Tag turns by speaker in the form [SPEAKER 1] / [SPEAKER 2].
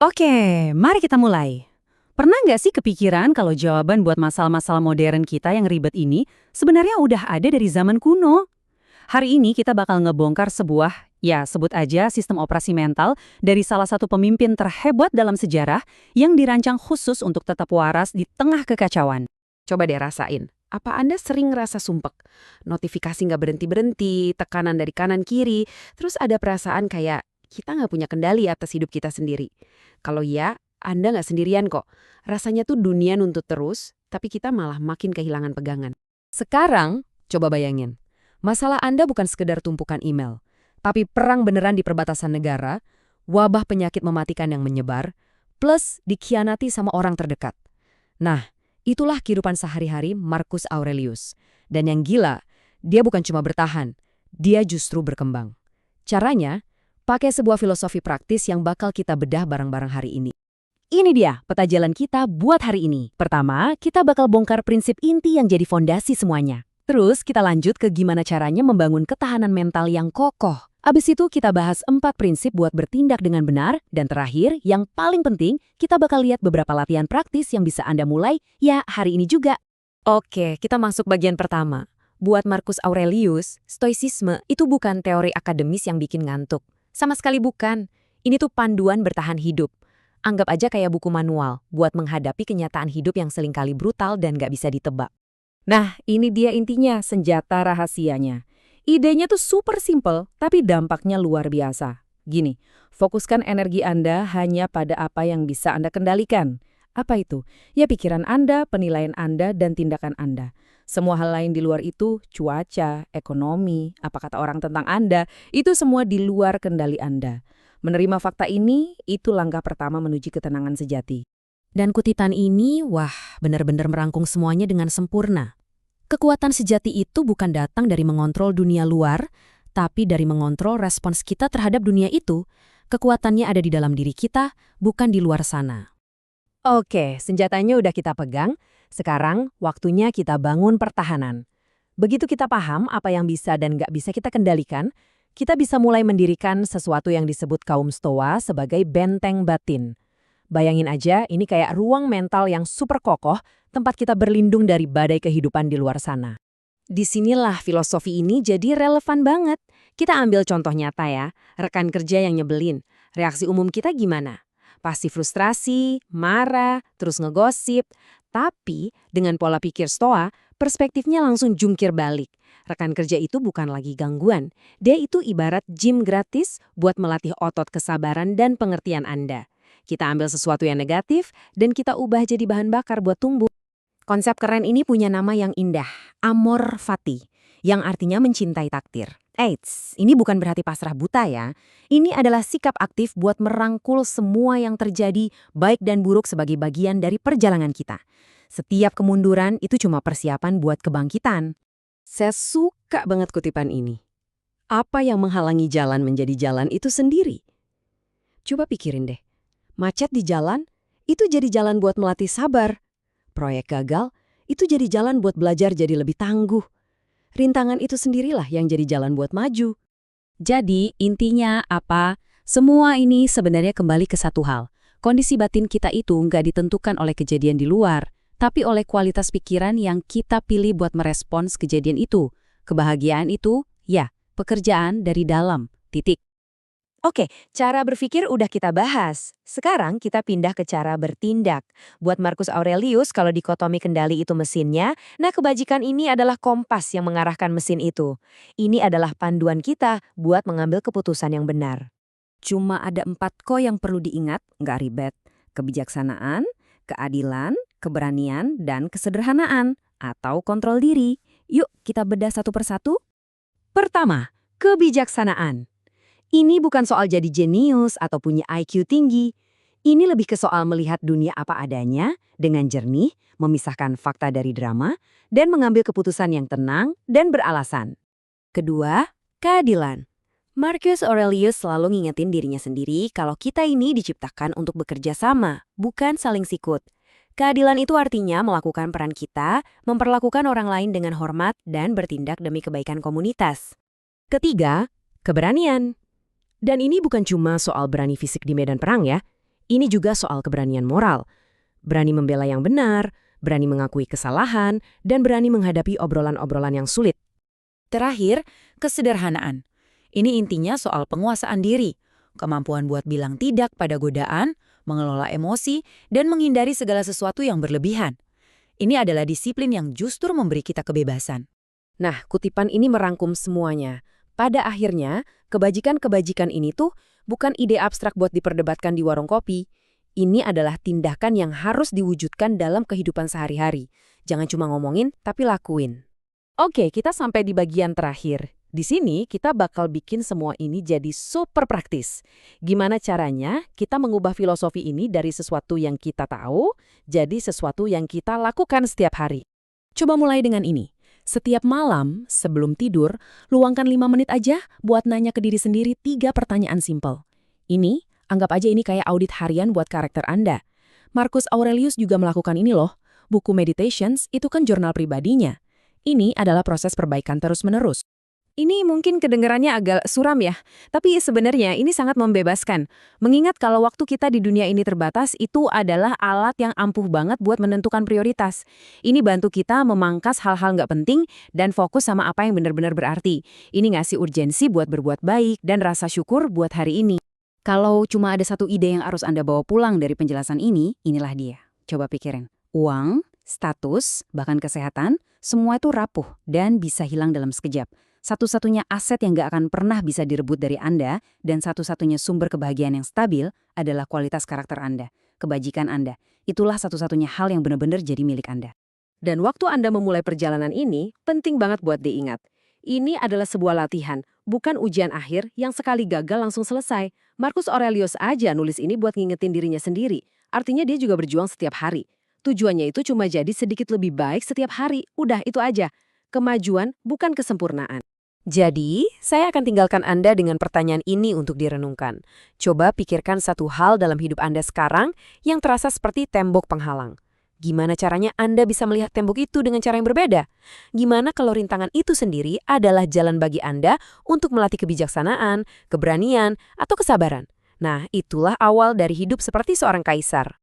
[SPEAKER 1] Oke, mari kita mulai. Pernah nggak sih kepikiran kalau jawaban buat masalah-masalah modern kita yang ribet ini sebenarnya udah ada dari zaman kuno? Hari ini kita bakal ngebongkar sebuah, ya sebut aja sistem operasi mental dari salah satu pemimpin terhebat dalam sejarah yang dirancang khusus untuk tetap waras di tengah kekacauan.
[SPEAKER 2] Coba deh rasain. Apa Anda sering ngerasa sumpek? Notifikasi nggak berhenti-berhenti, tekanan dari kanan-kiri, terus ada perasaan kayak kita nggak punya kendali atas hidup kita sendiri. Kalau iya, Anda nggak sendirian kok. Rasanya tuh dunia nuntut terus, tapi kita malah makin kehilangan pegangan. Sekarang, coba bayangin. Masalah Anda bukan sekedar tumpukan email, tapi perang beneran di perbatasan negara, wabah penyakit mematikan yang menyebar, plus dikhianati sama orang terdekat. Nah, itulah kehidupan sehari-hari Marcus Aurelius. Dan yang gila, dia bukan cuma bertahan, dia justru berkembang. Caranya, pakai sebuah filosofi praktis yang bakal kita bedah bareng-bareng hari ini.
[SPEAKER 1] Ini dia peta jalan kita buat hari ini. Pertama, kita bakal bongkar prinsip inti yang jadi fondasi semuanya. Terus kita lanjut ke gimana caranya membangun ketahanan mental yang kokoh. Abis itu kita bahas 4 prinsip buat bertindak dengan benar. Dan terakhir, yang paling penting, kita bakal lihat beberapa latihan praktis yang bisa Anda mulai, ya hari ini juga.
[SPEAKER 2] Oke, kita masuk bagian pertama. Buat Marcus Aurelius, stoicisme itu bukan teori akademis yang bikin ngantuk. Sama sekali bukan. Ini tuh panduan bertahan hidup. Anggap aja kayak buku manual buat menghadapi kenyataan hidup yang seringkali brutal dan gak bisa ditebak.
[SPEAKER 1] Nah, ini dia intinya, senjata rahasianya. Idenya tuh super simple, tapi dampaknya luar biasa. Gini, fokuskan energi Anda hanya pada apa yang bisa Anda kendalikan. Apa itu? Ya pikiran Anda, penilaian Anda, dan tindakan Anda. Semua hal lain di luar itu, cuaca, ekonomi, apa kata orang tentang Anda, itu semua di luar kendali Anda. Menerima fakta ini, itu langkah pertama menuju ketenangan sejati.
[SPEAKER 2] Dan kutipan ini, wah, benar-benar merangkum semuanya dengan sempurna. Kekuatan sejati itu bukan datang dari mengontrol dunia luar, tapi dari mengontrol respons kita terhadap dunia itu. Kekuatannya ada di dalam diri kita, bukan di luar sana.
[SPEAKER 1] Oke, senjatanya udah kita pegang. Sekarang waktunya kita bangun pertahanan. Begitu kita paham apa yang bisa dan nggak bisa kita kendalikan, kita bisa mulai mendirikan sesuatu yang disebut kaum Stoa sebagai benteng batin. Bayangin aja, ini kayak ruang mental yang super kokoh, tempat kita berlindung dari badai kehidupan di luar sana. Disinilah filosofi ini jadi relevan banget. Kita ambil contoh nyata ya, rekan kerja yang nyebelin. Reaksi umum kita gimana? Pasti frustrasi, marah, terus ngegosip. Tapi dengan pola pikir Stoa, perspektifnya langsung jungkir balik. Rekan kerja itu bukan lagi gangguan. Dia itu ibarat gym gratis buat melatih otot kesabaran dan pengertian Anda. Kita ambil sesuatu yang negatif dan kita ubah jadi bahan bakar buat tumbuh. Konsep keren ini punya nama yang indah, amor fati, yang artinya mencintai takdir. Eits, ini bukan berarti pasrah buta ya. Ini adalah sikap aktif buat merangkul semua yang terjadi, baik dan buruk sebagai bagian dari perjalanan kita. Setiap kemunduran itu cuma persiapan buat kebangkitan. Saya suka banget kutipan ini. Apa yang menghalangi jalan menjadi jalan itu sendiri? Coba pikirin deh. Macet di jalan, itu jadi jalan buat melatih sabar. Proyek gagal, itu jadi jalan buat belajar jadi lebih tangguh. Rintangan itu sendirilah yang jadi jalan buat maju. Jadi, intinya apa? Semua ini sebenarnya kembali ke satu hal. Kondisi batin kita itu nggak ditentukan oleh kejadian di luar, tapi oleh kualitas pikiran yang kita pilih buat merespons kejadian itu. Kebahagiaan itu, ya, pekerjaan dari dalam, titik. Oke, cara berpikir udah kita bahas. Sekarang kita pindah ke cara bertindak. Buat Marcus Aurelius, kalau dikotomi kendali itu mesinnya, nah kebajikan ini adalah kompas yang mengarahkan mesin itu. Ini adalah panduan kita buat mengambil keputusan yang benar. Cuma ada 4 yang perlu diingat, nggak ribet. Kebijaksanaan, keadilan, keberanian, dan kesederhanaan, atau kontrol diri. Yuk kita bedah satu persatu. Pertama, kebijaksanaan. Ini bukan soal jadi jenius atau punya IQ tinggi. Ini lebih ke soal melihat dunia apa adanya, dengan jernih, memisahkan fakta dari drama, dan mengambil keputusan yang tenang dan beralasan. Kedua, keadilan. Marcus Aurelius selalu ngingetin dirinya sendiri kalau kita ini diciptakan untuk bekerja sama, bukan saling sikut. Keadilan itu artinya melakukan peran kita, memperlakukan orang lain dengan hormat, dan bertindak demi kebaikan komunitas. Ketiga, keberanian. Dan ini bukan cuma soal berani fisik di medan perang ya. Ini juga soal keberanian moral. Berani membela yang benar, berani mengakui kesalahan, dan berani menghadapi obrolan-obrolan yang sulit.
[SPEAKER 3] Terakhir, kesederhanaan. Ini intinya soal penguasaan diri, kemampuan buat bilang tidak pada godaan, mengelola emosi, dan menghindari segala sesuatu yang berlebihan. Ini adalah disiplin yang justru memberi kita kebebasan.
[SPEAKER 1] Nah, kutipan ini merangkum semuanya. Pada akhirnya, kebajikan-kebajikan ini tuh bukan ide abstrak buat diperdebatkan di warung kopi. Ini adalah tindakan yang harus diwujudkan dalam kehidupan sehari-hari. Jangan cuma ngomongin, tapi lakuin. Oke, kita sampai di bagian terakhir. Di sini kita bakal bikin semua ini jadi super praktis. Gimana caranya kita mengubah filosofi ini dari sesuatu yang kita tahu jadi sesuatu yang kita lakukan setiap hari. Coba mulai dengan ini. Setiap malam, sebelum tidur, luangkan 5 menit aja buat nanya ke diri sendiri 3 pertanyaan simpel. Ini, anggap aja ini kayak audit harian buat karakter Anda. Marcus Aurelius juga melakukan ini loh. Buku Meditations itu kan jurnal pribadinya. Ini adalah proses perbaikan terus-menerus. Ini mungkin kedengarannya agak suram ya, tapi sebenarnya ini sangat membebaskan. Mengingat kalau waktu kita di dunia ini terbatas, itu adalah alat yang ampuh banget buat menentukan prioritas. Ini bantu kita memangkas hal-hal nggak penting dan fokus sama apa yang benar-benar berarti. Ini ngasih urgensi buat berbuat baik dan rasa syukur buat hari ini.
[SPEAKER 2] Kalau cuma ada satu ide yang harus Anda bawa pulang dari penjelasan ini, inilah dia. Coba pikirin. Uang, status, bahkan kesehatan, semua itu rapuh dan bisa hilang dalam sekejap. Satu-satunya aset yang gak akan pernah bisa direbut dari Anda dan satu-satunya sumber kebahagiaan yang stabil adalah kualitas karakter Anda, kebajikan Anda. Itulah satu-satunya hal yang benar-benar jadi milik Anda.
[SPEAKER 1] Dan waktu Anda memulai perjalanan ini, penting banget buat diingat. Ini adalah sebuah latihan, bukan ujian akhir yang sekali gagal langsung selesai. Marcus Aurelius aja nulis ini buat ngingetin dirinya sendiri. Artinya dia juga berjuang setiap hari. Tujuannya itu cuma jadi sedikit lebih baik setiap hari. Udah, itu aja. Kemajuan bukan kesempurnaan. Jadi, saya akan tinggalkan Anda dengan pertanyaan ini untuk direnungkan. Coba pikirkan satu hal dalam hidup Anda sekarang yang terasa seperti tembok penghalang. Gimana caranya Anda bisa melihat tembok itu dengan cara yang berbeda? Gimana kalau rintangan itu sendiri adalah jalan bagi Anda untuk melatih kebijaksanaan, keberanian, atau kesabaran? Nah, itulah awal dari hidup seperti seorang kaisar.